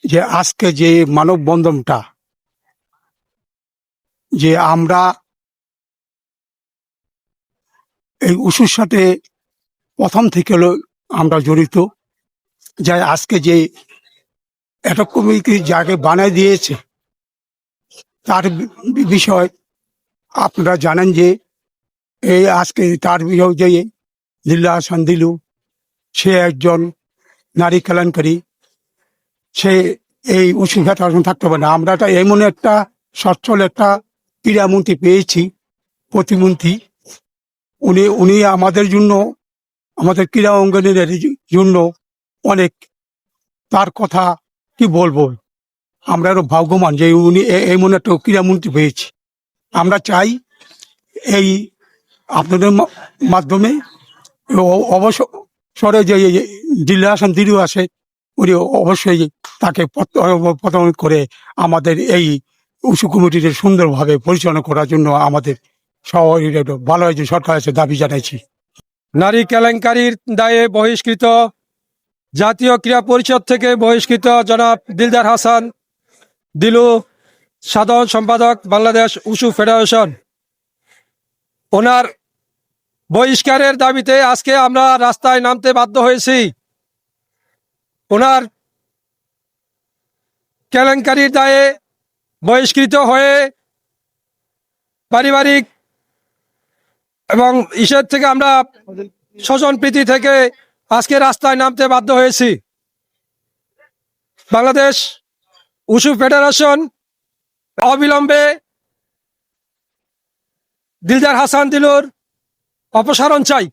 যে আজকে যে মানববন্ধনটা, যে আমরা এই উসুর সাথে প্রথম থেকে আমরা জড়িত, যাই আজকে যে অ্যাটক কমিটি যাকে বানায় দিয়েছে তার বিষয় আপনারা জানেন যে এই আজকে তার বিষয় যে দিল্লা হাসান দিলু, সে একজন নারী কেলেঙ্কারি, সে এই উসু ফেডারেশন থাকতে পারে না। আমরা এমন একটা সচ্ছল একটা ক্রীড়ামন্ত্রী পেয়েছি, প্রতিমন্ত্রী। উনি উনি আমাদের জন্য, আমাদের ক্রীড়া অঙ্গনের জন্য অনেক, তার কথা কি বলবো, আমরা আরো ভাগ্যবান যে উনি এমন একটা ক্রীড়ামন্ত্রী পেয়েছি। আমরা চাই এই আপনাদের মাধ্যমে অবসরে যে জিল্লা হাসান দিলু আছে, উনি অবশ্যই তাকে পদোন্নতি করে আমাদের এই উঁচু কমিটিতে সুন্দরভাবে পরিচালনা করার জন্য আমাদের ভালো যে সরকার আছে দাবি জানাইছি। নারী কেলেঙ্কারির দায়ে বহিষ্কৃত, জাতীয় ক্রীড়া পরিষদ থেকে বহিষ্কৃত জনাব দিলদার হাসান দিলু, সাধারণ সম্পাদক বাংলাদেশ উশু ফেডারেশন। ওনার বহিষ্কারের দাবিতে আজকে আমরা রাস্তায় নামতে বাধ্য হয়েছি। ওনার কেলেঙ্কারির দায়ে বহিষ্কৃত হয়ে পারিবারিক এবং ইসের থেকে আমরা স্বজন প্রীতি থেকে আজকে রাস্তায় নামতে বাধ্য হয়েছি। বাংলাদেশ উশু ফেডারেশন অবিলম্বে দিলদার হাসান দিলুর অপসারণ চাই।